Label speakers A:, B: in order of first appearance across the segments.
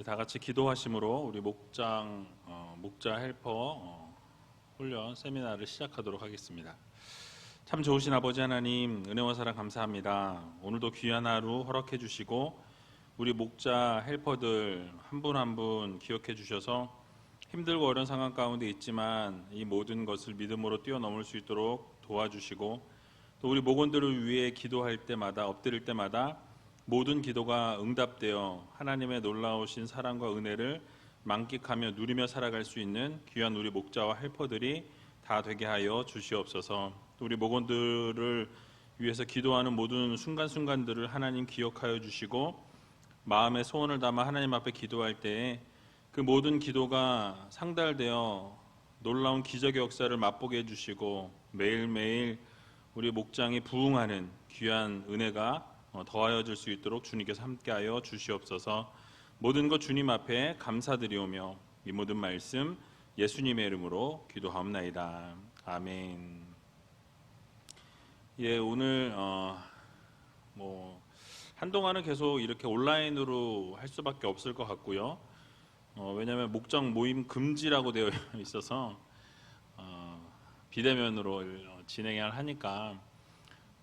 A: 다 같이 기도하심으로 우리 목자 헬퍼 훈련 세미나를 시작하도록 하겠습니다. 참 좋으신 아버지 하나님, 은혜와 사랑 감사합니다. 오늘도 귀한 하루 허락해 주시고 우리 목자 헬퍼들 한 분 한 분 기억해 주셔서 힘들고 어려운 상황 가운데 있지만 이 모든 것을 믿음으로 뛰어넘을 수 있도록 도와주시고, 또 우리 목원들을 위해 기도할 때마다, 엎드릴 때마다 모든 기도가 응답되어 하나님의 놀라우신 사랑과 은혜를 만끽하며 누리며 살아갈 수 있는 귀한 우리 목자와 헬퍼들이 다 되게 하여 주시옵소서. 또 우리 목원들을 위해서 기도하는 모든 순간순간들을 하나님 기억하여 주시고, 마음의 소원을 담아 하나님 앞에 기도할 때에 그 모든 기도가 상달되어 놀라운 기적의 역사를 맛보게 해주시고, 매일매일 우리 목장이 부흥하는 귀한 은혜가 더하여질 수 있도록 주님께서 함께하여 주시옵소서. 모든 것 주님 앞에 감사드리오며 이 모든 말씀 예수님의 이름으로 기도하옵나이다. 아멘. 오늘 한동안은 계속 이렇게 온라인으로 할 수밖에 없을 것 같고요. 왜냐하면 목장 모임 금지라고 되어 있어서 비대면으로 진행을 하니까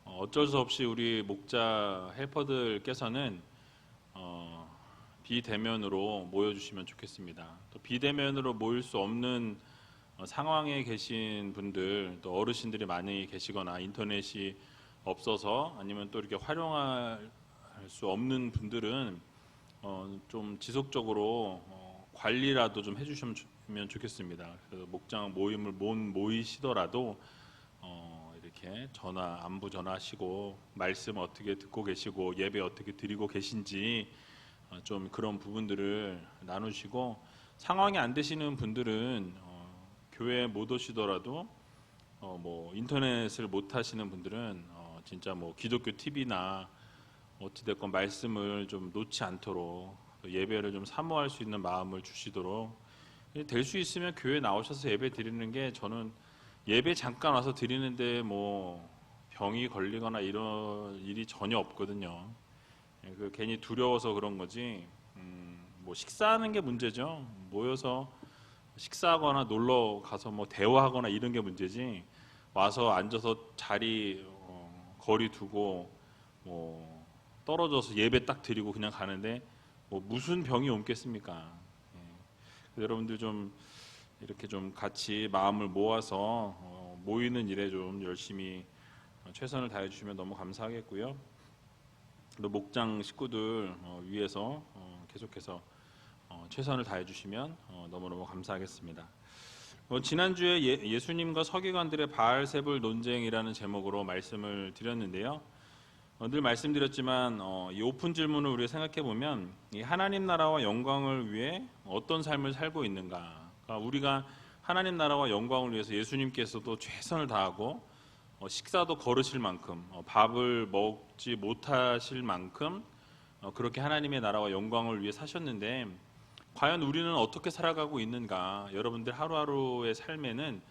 A: 어쩔 수 없이 우리 목자 헬퍼들께서는 비대면으로 모여주시면 좋겠습니다. 또 비대면으로 모일 수 없는 상황에 계신 분들, 또 어르신들이 많이 계시거나 인터넷이 없어서 아니면 또 이렇게 활용할 수 없는 분들은 좀 지속적으로 관리라도 좀 해주시면 좋겠습니다. 그래서 목장 모임을 모이시더라도 이렇게 안부 전화하시고 말씀 어떻게 듣고 계시고 예배 어떻게 드리고 계신지 좀 그런 부분들을 나누시고, 상황이 안 되시는 분들은 교회 못 오시더라도 인터넷을 못 하시는 분들은 진짜 기독교 TV나 어찌됐건 말씀을 좀 놓지 않도록 예배를 좀 사모할 수 있는 마음을 주시도록, 될 수 있으면 교회 나오셔서 예배 드리는 게, 저는 예배 잠깐 와서 드리는데 병이 걸리거나 이런 일이 전혀 없거든요. 괜히 두려워서 그런 거지, 식사하는 게 문제죠. 모여서 식사하거나 놀러 가서 대화하거나 이런 게 문제지, 와서 앉아서 자리 거리 두고 떨어져서 예배 딱 드리고 그냥 가는데 무슨 병이 옮겠습니까? 여러분들 좀 이렇게 좀 같이 마음을 모아서 모이는 일에 좀 열심히 최선을 다해 주시면 너무 감사하겠고요. 또 목장 식구들 위해서 계속해서 최선을 다해 주시면 너무너무 감사하겠습니다. 지난주에 예수님과 서기관들의 바알세불 논쟁이라는 제목으로 말씀을 드렸는데요. 늘 말씀드렸지만 이 오픈 질문을 우리가 생각해 보면, 이 하나님 나라와 영광을 위해 어떤 삶을 살고 있는가, 그러니까 우리가 하나님 나라와 영광을 위해서 예수님께서도 최선을 다하고 식사도 거르실 만큼, 밥을 먹지 못하실 만큼 그렇게 하나님의 나라와 영광을 위해 사셨는데, 과연 우리는 어떻게 살아가고 있는가, 여러분들 하루하루의 삶에는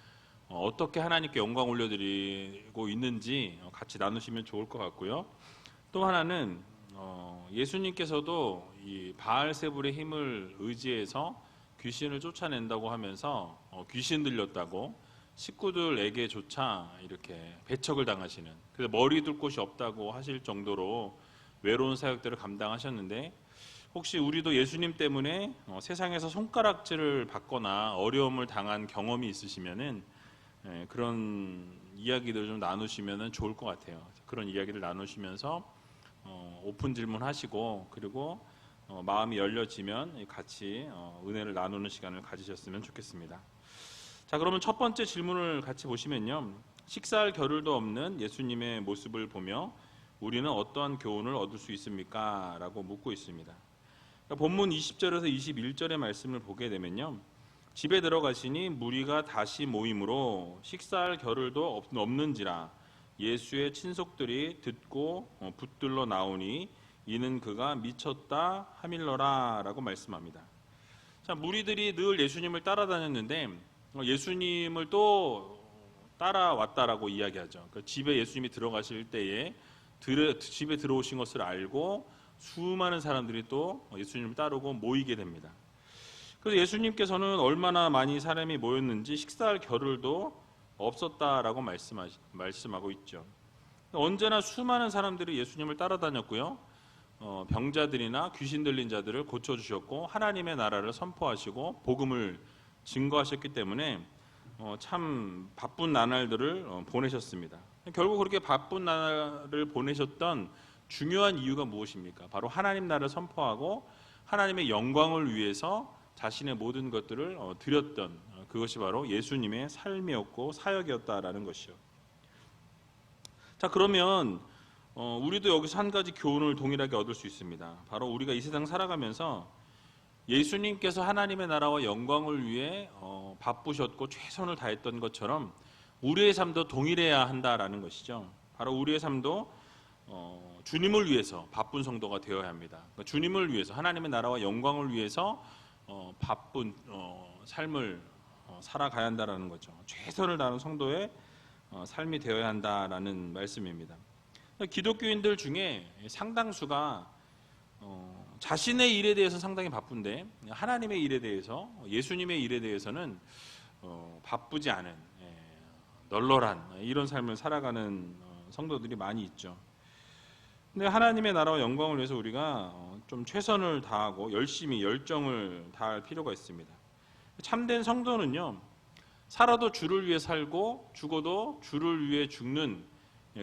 A: 어떻게 하나님께 영광 올려드리고 있는지 같이 나누시면 좋을 것 같고요. 또 하나는 예수님께서도 이 바알세불의 힘을 의지해서 귀신을 쫓아낸다고 하면서 귀신 들렸다고 식구들에게조차 이렇게 배척을 당하시는, 그래서 머리 둘 곳이 없다고 하실 정도로 외로운 사역들을 감당하셨는데, 혹시 우리도 예수님 때문에 세상에서 손가락질을 받거나 어려움을 당한 경험이 있으시면은 그런 이야기들 좀 나누시면 좋을 것 같아요. 그런 이야기를 나누시면서 오픈 질문하시고, 그리고 마음이 열려지면 같이 은혜를 나누는 시간을 가지셨으면 좋겠습니다. 자, 그러면 첫 번째 질문을 같이 보시면요, 식사할 겨를도 없는 예수님의 모습을 보며 우리는 어떠한 교훈을 얻을 수 있습니까? 라고 묻고 있습니다. 본문 20절에서 21절의 말씀을 보게 되면요, 집에 들어가시니 무리가 다시 모임으로 식사할 겨를도 없는지라 예수의 친속들이 듣고 붙들러 나오니 이는 그가 미쳤다 하밀러라 라고 말씀합니다. 자, 무리들이 늘 예수님을 따라다녔는데 예수님을 또 따라왔다라고 이야기하죠. 집에 예수님이 들어가실 때에 집에 들어오신 것을 알고 수많은 사람들이 또 예수님을 따르고 모이게 됩니다. 그래서 예수님께서는 얼마나 많이 사람이 모였는지 식사할 겨를도 없었다라고 말씀하고 있죠. 언제나 수많은 사람들이 예수님을 따라다녔고요. 병자들이나 귀신 들린 자들을 고쳐주셨고 하나님의 나라를 선포하시고 복음을 증거하셨기 때문에 참 바쁜 나날들을 보내셨습니다. 결국 그렇게 바쁜 나날을 보내셨던 중요한 이유가 무엇입니까? 바로 하나님 나라를 선포하고 하나님의 영광을 위해서 자신의 모든 것들을 드렸던 그것이 바로 예수님의 삶이었고 사역이었다라는 것이요. 자, 그러면 우리도 여기서 한 가지 교훈을 동일하게 얻을 수 있습니다. 바로 우리가 이 세상 살아가면서 예수님께서 하나님의 나라와 영광을 위해 바쁘셨고 최선을 다했던 것처럼 우리의 삶도 동일해야 한다라는 것이죠. 바로 우리의 삶도 주님을 위해서 바쁜 성도가 되어야 합니다. 그러니까 주님을 위해서 하나님의 나라와 영광을 위해서 바쁜 삶을 살아가야 한다라는 거죠. 최선을 다하는 성도의 삶이 되어야 한다라는 말씀입니다. 기독교인들 중에 상당수가 자신의 일에 대해서 상당히 바쁜데 하나님의 일에 대해서 예수님의 일에 대해서는 바쁘지 않은 널널한 이런 삶을 살아가는 성도들이 많이 있죠. 근데 하나님의 나라와 영광을 위해서 우리가 좀 최선을 다하고 열심히 열정을 다할 필요가 있습니다. 참된 성도는요, 살아도 주를 위해 살고 죽어도 주를 위해 죽는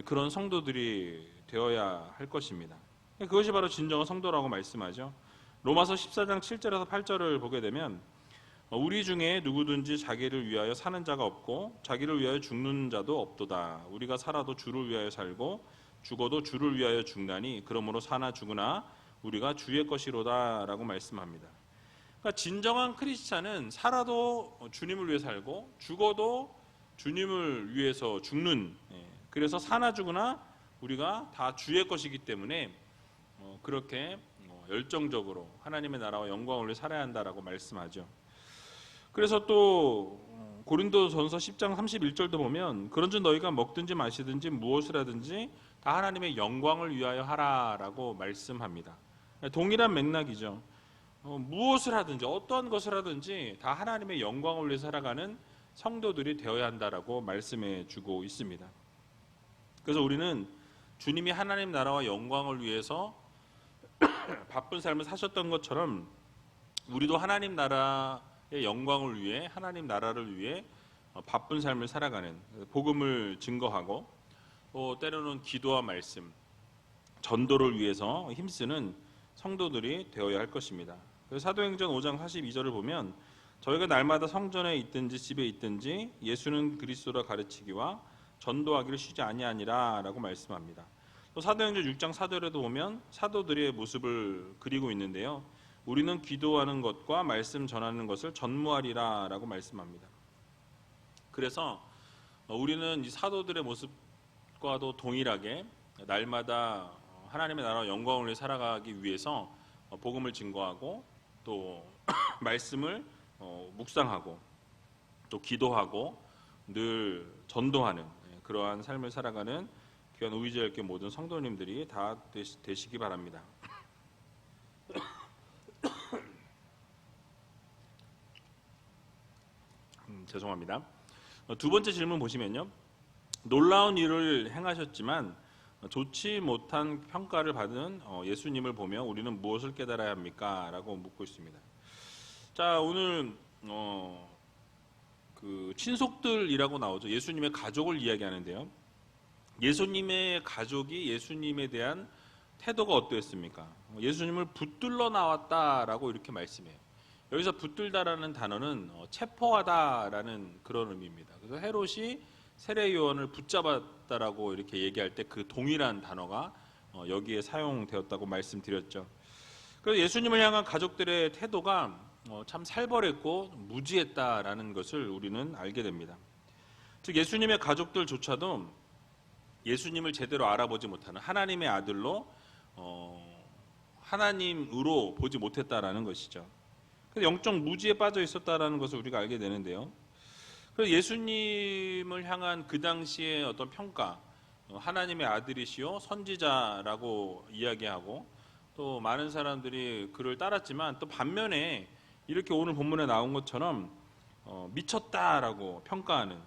A: 그런 성도들이 되어야 할 것입니다. 그것이 바로 진정한 성도라고 말씀하죠. 로마서 14장 7절에서 8절을 보게 되면 우리 중에 누구든지 자기를 위하여 사는 자가 없고 자기를 위하여 죽는 자도 없도다. 우리가 살아도 주를 위하여 살고 죽어도 주를 위하여 죽나니 그러므로 사나 죽으나 우리가 주의 것이로다 라고 말씀합니다. 그러니까 진정한 크리스찬은 살아도 주님을 위해 살고 죽어도 주님을 위해서 죽는, 그래서 사나 죽으나 우리가 다 주의 것이기 때문에 그렇게 열정적으로 하나님의 나라와 영광을 위해 살아야 한다라고 말씀하죠. 그래서 또 고린도전서 10장 31절도 보면 그런즉 너희가 먹든지 마시든지 무엇을 하든지 다 하나님의 영광을 위하여 하라라고 말씀합니다. 동일한 맥락이죠. 무엇을 하든지 어떤 것을 하든지 다 하나님의 영광을 위해 살아가는 성도들이 되어야 한다라고 말씀해 주고 있습니다. 그래서 우리는 주님이 하나님 나라와 영광을 위해서 바쁜 삶을 사셨던 것처럼 우리도 하나님 나라의 영광을 위해 하나님 나라를 위해 바쁜 삶을 살아가는 복음을 증거하고 또 때로는 기도와 말씀, 전도를 위해서 힘쓰는 성도들이 되어야 할 것입니다. 사도행전 5장 42절을 보면 저희가 날마다 성전에 있든지 집에 있든지 예수는 그리스도라 가르치기와 전도하기를 쉬지 아니하니라 라고 말씀합니다. 또 사도행전 6장 4절에도 보면 사도들의 모습을 그리고 있는데요. 우리는 기도하는 것과 말씀 전하는 것을 전무하리라 라고 말씀합니다. 그래서 우리는 이 사도들의 모습과도 동일하게 날마다 하나님의 나라와 영광을 위해 살아가기 위해서 복음을 증거하고 또 말씀을 묵상하고 또 기도하고 늘 전도하는 그러한 삶을 살아가는 귀한 우이제일교회 모든 성도님들이 다 되시기 바랍니다. 죄송합니다. 두 번째 질문 보시면요. 놀라운 일을 행하셨지만 좋지 못한 평가를 받은 예수님을 보며 우리는 무엇을 깨달아야 합니까? 라고 묻고 있습니다. 자, 오늘 그 친속들이라고 나오죠. 예수님의 가족을 이야기하는데요. 예수님의 가족이 예수님에 대한 태도가 어떠했습니까? 예수님을 붙들러 나왔다라고 이렇게 말씀해요. 여기서 붙들다라는 단어는 체포하다라는 그런 의미입니다. 그래서 헤롯이 세례 요한을 붙잡았다라고 이렇게 얘기할 때 그 동일한 단어가 여기에 사용되었다고 말씀드렸죠. 그래서 예수님을 향한 가족들의 태도가 참 살벌했고 무지했다라는 것을 우리는 알게 됩니다. 즉 예수님의 가족들조차도 예수님을 제대로 알아보지 못하는 하나님의 아들로 하나님으로 보지 못했다라는 것이죠. 그래서 영적 무지에 빠져 있었다라는 것을 우리가 알게 되는데요. 그래서 예수님을 향한 그 당시의 어떤 평가, 하나님의 아들이시요 선지자라고 이야기하고 또 많은 사람들이 그를 따랐지만 또 반면에 이렇게 오늘 본문에 나온 것처럼 미쳤다라고 평가하는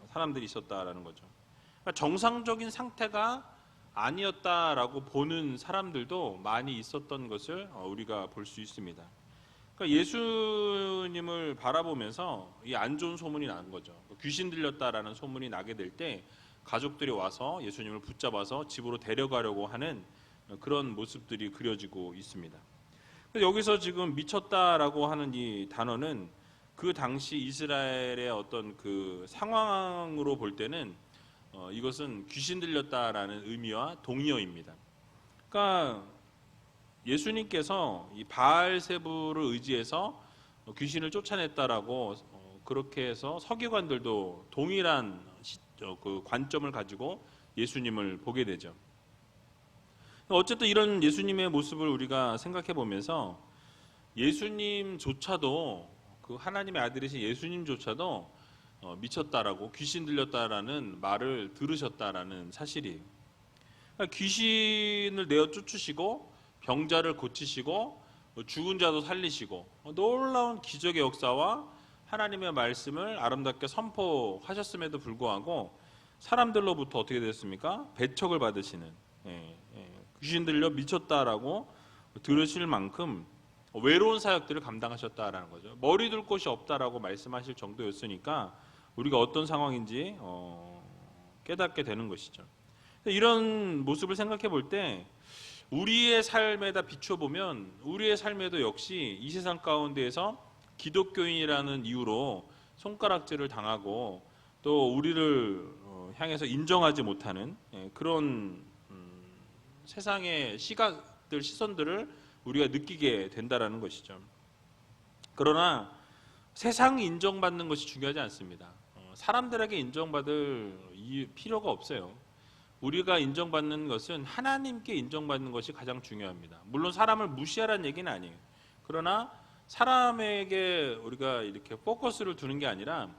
A: 사람들이 있었다라는 거죠. 그러니까 정상적인 상태가 아니었다라고 보는 사람들도 많이 있었던 것을 우리가 볼 수 있습니다. 그러니까 예수님을 바라보면서 이 안 좋은 소문이 나는 거죠. 귀신 들렸다라는 소문이 나게 될 때 가족들이 와서 예수님을 붙잡아서 집으로 데려가려고 하는 그런 모습들이 그려지고 있습니다. 여기서 지금 미쳤다라고 하는 이 단어는 그 당시 이스라엘의 어떤 그 상황으로 볼 때는 이것은 귀신 들렸다라는 의미와 동의어입니다. 그러니까 예수님께서 이 바알세부를 의지해서 귀신을 쫓아냈다라고 그렇게 해서 서기관들도 동일한 그 관점을 가지고 예수님을 보게 되죠. 어쨌든 이런 예수님의 모습을 우리가 생각해 보면서 예수님조차도 그 하나님의 아들이신 예수님조차도 미쳤다라고 귀신 들렸다라는 말을 들으셨다라는 사실이에요. 그러니까 귀신을 내어 쫓으시고 병자를 고치시고 죽은 자도 살리시고 놀라운 기적의 역사와 하나님의 말씀을 아름답게 선포하셨음에도 불구하고 사람들로부터 어떻게 됐습니까? 배척을 받으시는 귀신 들려 미쳤다라고 들으실 만큼 외로운 사역들을 감당하셨다라는 거죠. 머리 둘 곳이 없다라고 말씀하실 정도였으니까 우리가 어떤 상황인지 깨닫게 되는 것이죠. 이런 모습을 생각해 볼 때 우리의 삶에다 비춰보면 우리의 삶에도 역시 이 세상 가운데에서 기독교인이라는 이유로 손가락질을 당하고 또 우리를 향해서 인정하지 못하는 그런 세상의 시각들, 시선들을 우리가 느끼게 된다라는 것이죠. 그러나 세상이 인정받는 것이 중요하지 않습니다. 사람들에게 인정받을 필요가 없어요. 우리가 인정받는 것은 하나님께 인정받는 것이 가장 중요합니다. 물론 사람을 무시하라는 얘기는 아니에요. 그러나 사람에게 우리가 이렇게 포커스를 두는 게 아니라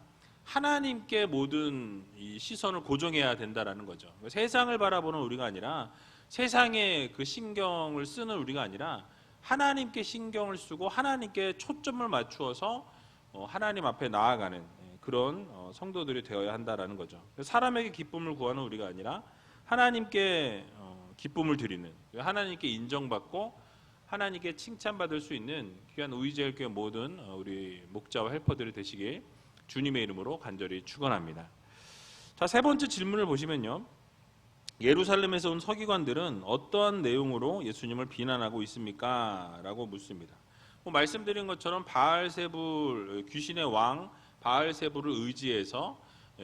A: 하나님께 모든 이 시선을 고정해야 된다라는 거죠. 세상을 바라보는 우리가 아니라 세상에 그 신경을 쓰는 우리가 아니라 하나님께 신경을 쓰고 하나님께 초점을 맞추어서 하나님 앞에 나아가는 그런 성도들이 되어야 한다라는 거죠. 사람에게 기쁨을 구하는 우리가 아니라 하나님께 기쁨을 드리는, 하나님께 인정받고 하나님께 칭찬받을 수 있는 귀한 우이제일교회 모든 우리 목자와 헬퍼들이 되시길 주님의 이름으로 간절히 축원합니다. 자, 세 번째 질문을 보시면요. 예루살렘에서 온 서기관들은 어떠한 내용으로 예수님을 비난하고 있습니까? 라고 묻습니다. 말씀드린 것처럼 바알세불, 귀신의 왕 바알세불을 의지해서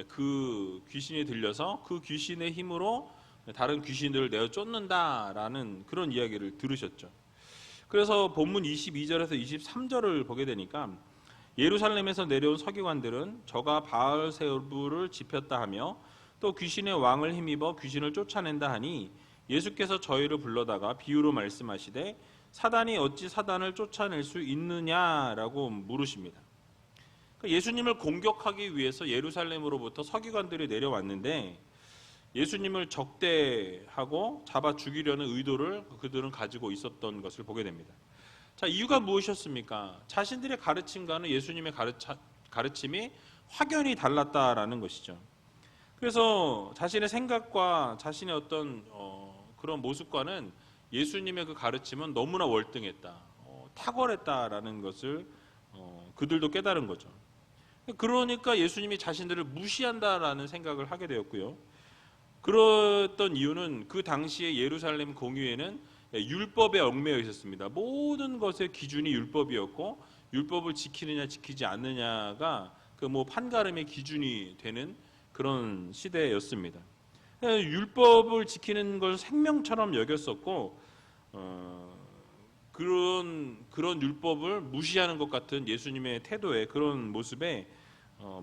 A: 그 귀신이 들려서 그 귀신의 힘으로 다른 귀신들을 내어 쫓는다라는 그런 이야기를 들으셨죠. 그래서 본문 22절에서 23절을 보게 되니까 예루살렘에서 내려온 서기관들은 저가 바알세불을 지폈다 하며 또 귀신의 왕을 힘입어 귀신을 쫓아낸다 하니 예수께서 저희를 불러다가 비유로 말씀하시되 사단이 어찌 사단을 쫓아낼 수 있느냐라고 물으십니다. 예수님을 공격하기 위해서 예루살렘으로부터 서기관들이 내려왔는데 예수님을 적대하고 잡아 죽이려는 의도를 그들은 가지고 있었던 것을 보게 됩니다. 자, 이유가 무엇이었습니까? 자신들의 가르침과는 예수님의 가르침이 확연히 달랐다라는 것이죠. 그래서 자신의 생각과 자신의 어떤 그런 모습과는 예수님의 그 가르침은 너무나 월등했다, 탁월했다라는 것을 그들도 깨달은 거죠. 그러니까 예수님이 자신들을 무시한다라는 생각을 하게 되었고요. 그랬던 이유는 그 당시에 예루살렘 공의회는 율법에 얽매여 있었습니다. 모든 것의 기준이 율법이었고 율법을 지키느냐 지키지 않느냐가 그 판가름의 기준이 되는 그런 시대였습니다. 율법을 지키는 걸 생명처럼 여겼었고 그런 율법을 무시하는 것 같은 예수님의 태도에 그런 모습에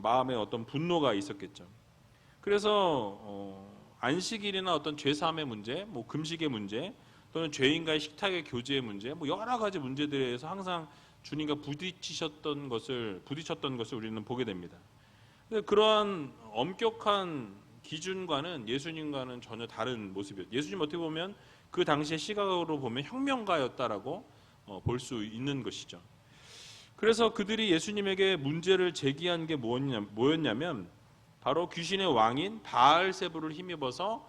A: 마음에 어떤 분노가 있었겠죠. 그래서 안식일이나 어떤 죄사함의 문제, 금식의 문제, 또는 죄인과의 식탁의 교제의 문제, 여러 가지 문제들에 대해서 항상 주님과 부딪혔던 것을 우리는 보게 됩니다. 그러한 엄격한 기준과는 예수님과는 전혀 다른 모습이었죠. 예수님 어떻게 보면 그 당시의 시각으로 보면 혁명가였다라고 볼 수 있는 것이죠. 그래서 그들이 예수님에게 문제를 제기한 게 뭐였냐면 바로 귀신의 왕인 바알세불을 힘입어서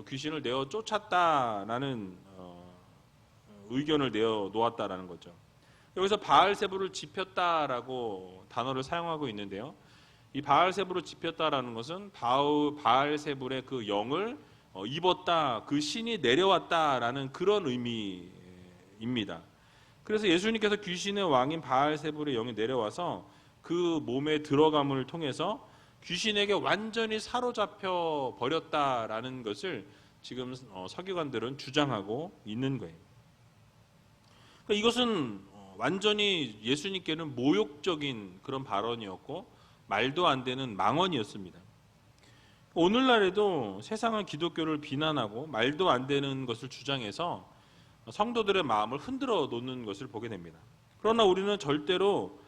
A: 귀신을 내어 쫓았다라는 의견을 내어 놓았다라는 거죠. 여기서 바알세불을 짚였다라고 단어를 사용하고 있는데요. 이 바알세불을 짚였다라는 것은 바알세불의 그 영을 입었다, 그 신이 내려왔다라는 그런 의미입니다. 그래서 예수님께서 귀신의 왕인 바알세불의 영이 내려와서 그 몸에 들어감을 통해서 귀신에게 완전히 사로잡혀 버렸다라는 것을 지금 서기관들은 주장하고 있는 거예요. 그러니까 이것은 완전히 예수님께는 모욕적인 그런 발언이었고 말도 안 되는 망언이었습니다. 오늘날에도 세상은 기독교를 비난하고 말도 안 되는 것을 주장해서 성도들의 마음을 흔들어 놓는 것을 보게 됩니다. 그러나 우리는 절대로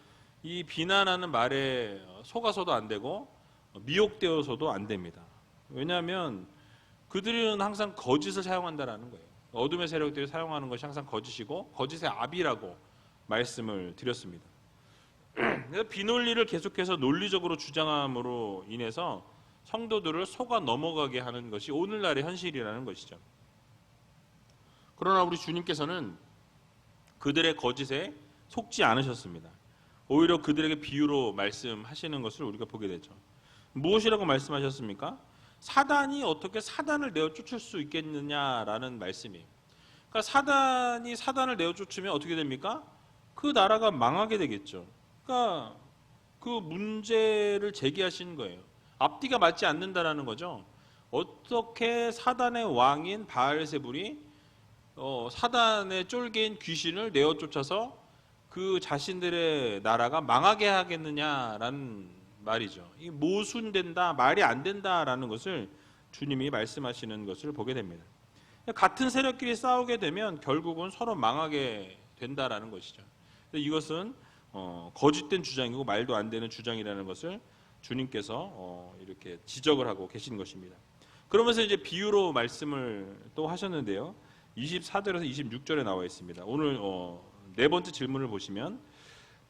A: 이 비난하는 말에 속아서도 안 되고 미혹되어서도 안 됩니다. 왜냐하면 그들은 항상 거짓을 사용한다라는 거예요. 어둠의 세력들이 사용하는 것이 항상 거짓이고 거짓의 압이라고 말씀을 드렸습니다. 비논리를 계속해서 논리적으로 주장함으로 인해서 성도들을 속아 넘어가게 하는 것이 오늘날의 현실이라는 것이죠. 그러나 우리 주님께서는 그들의 거짓에 속지 않으셨습니다. 오히려 그들에게 비유로 말씀하시는 것을 우리가 보게 되죠. 무엇이라고 말씀하셨습니까? 사단이 어떻게 사단을 내어 쫓을 수 있겠느냐라는 말씀이에요. 그러니까 사단이 사단을 내어 쫓으면 어떻게 됩니까? 그 나라가 망하게 되겠죠. 그러니까 그 문제를 제기하신 거예요. 앞뒤가 맞지 않는다라는 거죠. 어떻게 사단의 왕인 바알세불이 사단의 쫄개인 귀신을 내어 쫓아서 그 자신들의 나라가 망하게 하겠느냐라는 말이죠. 이 모순된다, 말이 안 된다라는 것을 주님이 말씀하시는 것을 보게 됩니다. 같은 세력끼리 싸우게 되면 결국은 서로 망하게 된다라는 것이죠. 이것은 거짓된 주장이고 말도 안 되는 주장이라는 것을 주님께서 이렇게 지적을 하고 계신 것입니다. 그러면서 이제 비유로 말씀을 또 하셨는데요. 24절에서 26절에 나와 있습니다. 오늘 네 번째 질문을 보시면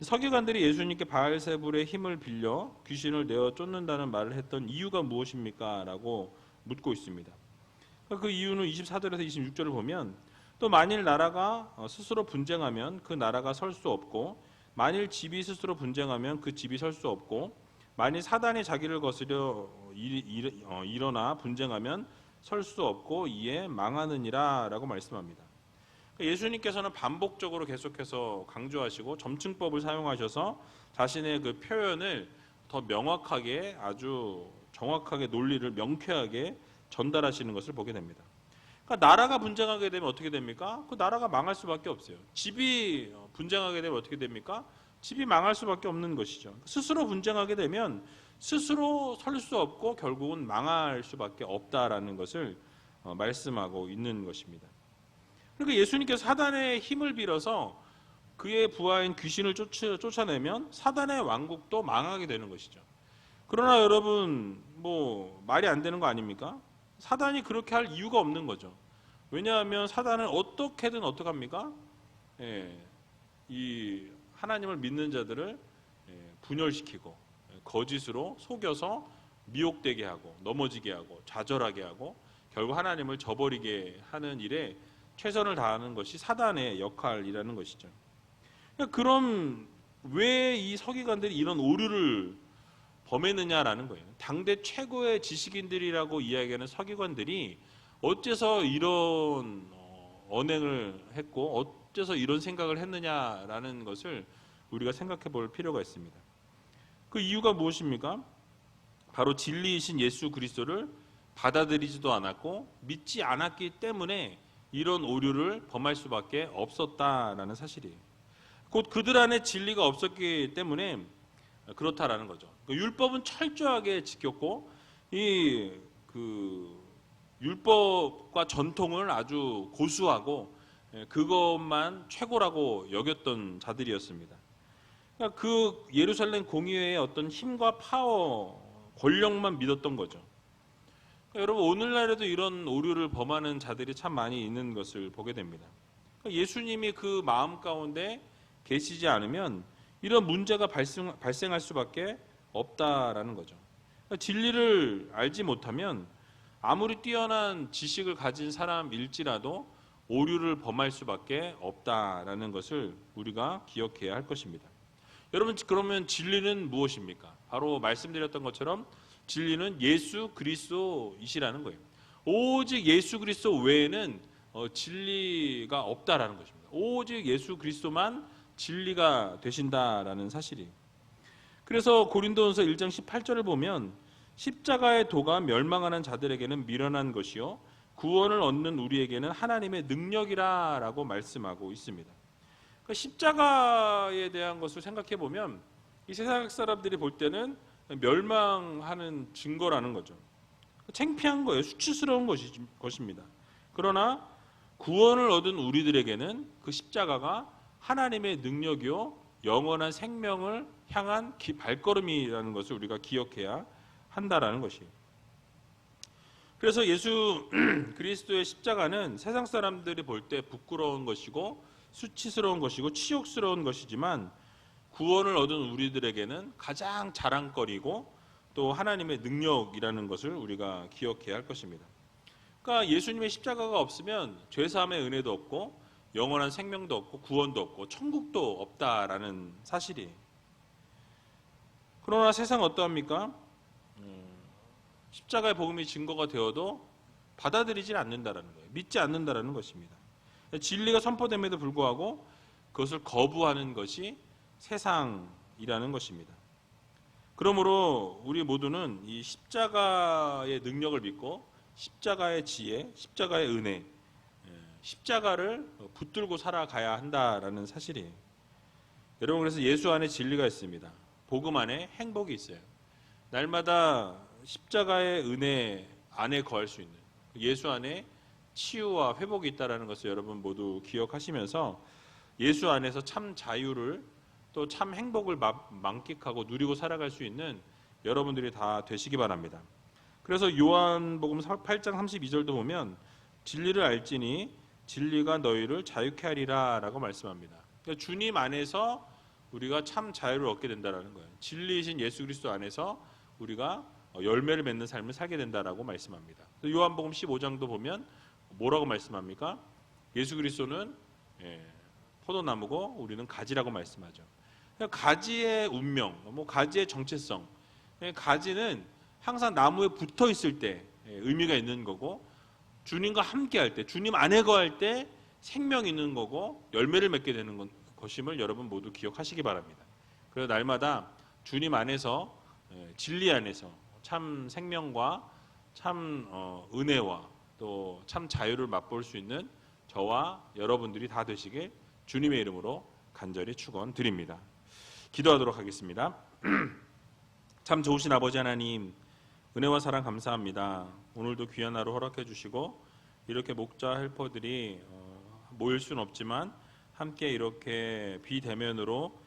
A: 서기관들이 예수님께 바알세불의 힘을 빌려 귀신을 내어 쫓는다는 말을 했던 이유가 무엇입니까? 라고 묻고 있습니다. 그 이유는 24절에서 26절을 보면 또 만일 나라가 스스로 분쟁하면 그 나라가 설 수 없고 만일 집이 스스로 분쟁하면 그 집이 설 수 없고 만일 사단이 자기를 거스려 일어나 분쟁하면 설 수 없고 이에 망하느니라 라고 말씀합니다. 예수님께서는 반복적으로 계속해서 강조하시고 점층법을 사용하셔서 자신의 그 표현을 더 명확하게 아주 정확하게 논리를 명쾌하게 전달하시는 것을 보게 됩니다. 그러니까 나라가 분쟁하게 되면 어떻게 됩니까? 그 나라가 망할 수밖에 없어요. 집이 분쟁하게 되면 어떻게 됩니까? 집이 망할 수밖에 없는 것이죠. 스스로 분쟁하게 되면 스스로 설 수 없고 결국은 망할 수밖에 없다라는 것을 말씀하고 있는 것입니다. 그러니까 예수님께서 사단의 힘을 빌어서 그의 부하인 귀신을 쫓아내면 사단의 왕국도 망하게 되는 것이죠. 그러나 여러분 말이 안 되는 거 아닙니까? 사단이 그렇게 할 이유가 없는 거죠. 왜냐하면 사단은 어떻게든 어떡합니까? 이 하나님을 믿는 자들을 분열시키고 거짓으로 속여서 미혹되게 하고 넘어지게 하고 좌절하게 하고 결국 하나님을 저버리게 하는 일에 최선을 다하는 것이 사단의 역할이라는 것이죠. 그럼 왜 이 서기관들이 이런 오류를 범했느냐라는 거예요. 당대 최고의 지식인들이라고 이야기하는 서기관들이 어째서 이런 언행을 했고 어째서 이런 생각을 했느냐라는 것을 우리가 생각해 볼 필요가 있습니다. 그 이유가 무엇입니까? 바로 진리이신 예수 그리스도를 받아들이지도 않았고 믿지 않았기 때문에 이런 오류를 범할 수밖에 없었다라는 사실이에요. 곧 그들 안에 진리가 없었기 때문에 그렇다라는 거죠. 율법은 철저하게 지켰고 이 율법과 전통을 아주 고수하고 그것만 최고라고 여겼던 자들이었습니다. 그러니까 그 예루살렘 공의회의 어떤 힘과 파워, 권력만 믿었던 거죠. 여러분 오늘날에도 이런 오류를 범하는 자들이 참 많이 있는 것을 보게 됩니다. 예수님이 그 마음 가운데 계시지 않으면 이런 문제가 발생할 수밖에 없다라는 거죠. 진리를 알지 못하면 아무리 뛰어난 지식을 가진 사람일지라도 오류를 범할 수밖에 없다라는 것을 우리가 기억해야 할 것입니다. 여러분 그러면 진리는 무엇입니까? 바로 말씀드렸던 것처럼 진리는 예수 그리스도이시라는 거예요. 오직 예수 그리스도 외에는 진리가 없다라는 것입니다. 오직 예수 그리스도만 진리가 되신다라는 사실이. 그래서 고린도전서 1장 18절을 보면 십자가의 도가 멸망하는 자들에게는 미련한 것이요 구원을 얻는 우리에게는 하나님의 능력이라라고 말씀하고 있습니다. 그러니까 십자가에 대한 것을 생각해 보면 이 세상 사람들이 볼 때는 멸망하는 증거라는 거죠. 창피한 거예요. 수치스러운 것입니다. 그러나 구원을 얻은 우리들에게는 그 십자가가 하나님의 능력이요 영원한 생명을 향한 발걸음이라는 것을 우리가 기억해야 한다라는 것이에요. 그래서 예수 그리스도의 십자가는 세상 사람들이 볼 때 부끄러운 것이고 수치스러운 것이고 치욕스러운 것이지만 구원을 얻은 우리들에게는 가장 자랑거리고 또 하나님의 능력이라는 것을 우리가 기억해야 할 것입니다. 그러니까 예수님의 십자가가 없으면 죄사함의 은혜도 없고 영원한 생명도 없고 구원도 없고 천국도 없다라는 사실이에요. 그러나 세상은 어떠합니까? 십자가의 복음이 증거가 되어도 받아들이질 않는다라는 거예요. 믿지 않는다라는 것입니다. 진리가 선포됨에도 불구하고 그것을 거부하는 것이 세상이라는 것입니다. 그러므로 우리 모두는 이 십자가의 능력을 믿고 십자가의 지혜, 십자가의 은혜, 십자가를 붙들고 살아가야 한다라는 사실이에요. 여러분 그래서 예수 안에 진리가 있습니다. 복음 안에 행복이 있어요. 날마다 십자가의 은혜 안에 거할 수 있는 예수 안에 치유와 회복이 있다는 것을 여러분 모두 기억하시면서 예수 안에서 참 자유를 또 참 행복을 만끽하고 누리고 살아갈 수 있는 여러분들이 다 되시기 바랍니다. 그래서 요한복음 8장 32절도 보면 진리를 알지니 진리가 너희를 자유케 하리라 라고 말씀합니다. 그러니까 주님 안에서 우리가 참 자유를 얻게 된다는 거예요. 진리이신 예수 그리스도 안에서 우리가 열매를 맺는 삶을 살게 된다라고 말씀합니다. 요한복음 15장도 보면 뭐라고 말씀합니까? 예수 그리스도는 포도나무고 우리는 가지라고 말씀하죠. 가지의 운명, 가지의 정체성. 가지는 항상 나무에 붙어 있을 때 의미가 있는 거고 주님과 함께 할 때, 주님 안에 거할 때 생명이 있는 거고 열매를 맺게 되는 것임을 여러분 모두 기억하시기 바랍니다. 그래서 날마다 주님 안에서 진리 안에서 참 생명과 참 은혜와 또 참 자유를 맛볼 수 있는 저와 여러분들이 다 되시길 주님의 이름으로 간절히 축원드립니다. 기도하도록 하겠습니다. 참 좋으신 아버지 하나님, 은혜와 사랑 감사합니다. 오늘도 귀한 하루 허락해 주시고 이렇게 목자 헬퍼들이 모일 수는 없지만 함께 이렇게 비대면으로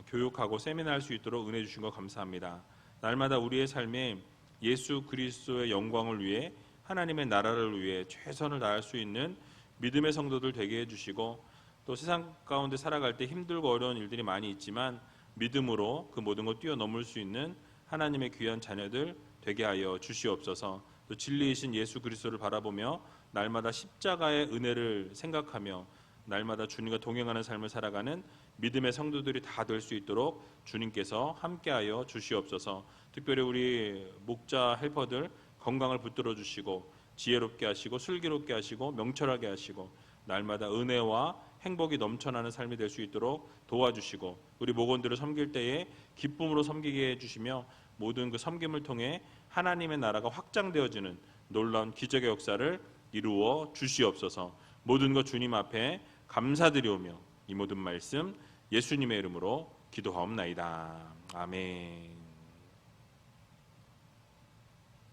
A: 교육하고 세미나할 수 있도록 은혜 주신 것 감사합니다. 날마다 우리의 삶에 예수 그리스도의 영광을 위해 하나님의 나라를 위해 최선을 다할 수 있는 믿음의 성도들 되게 해주시고 또 세상 가운데 살아갈 때 힘들고 어려운 일들이 많이 있지만 믿음으로 그 모든 걸 뛰어넘을 수 있는 하나님의 귀한 자녀들 되게 하여 주시옵소서. 또 진리이신 예수 그리스도를 바라보며 날마다 십자가의 은혜를 생각하며 날마다 주님과 동행하는 삶을 살아가는 믿음의 성도들이 다 될 수 있도록 주님께서 함께하여 주시옵소서. 특별히 우리 목자 헬퍼들 건강을 붙들어 주시고 지혜롭게 하시고 슬기롭게 하시고 명철하게 하시고 날마다 은혜와 행복이 넘쳐나는 삶이 될 수 있도록 도와주시고 우리 목원들을 섬길 때에 기쁨으로 섬기게 해주시며 모든 그 섬김을 통해 하나님의 나라가 확장되어지는 놀라운 기적의 역사를 이루어 주시옵소서. 모든 것 주님 앞에 감사드리오며 이 모든 말씀 예수님의 이름으로 기도하옵나이다. 아멘.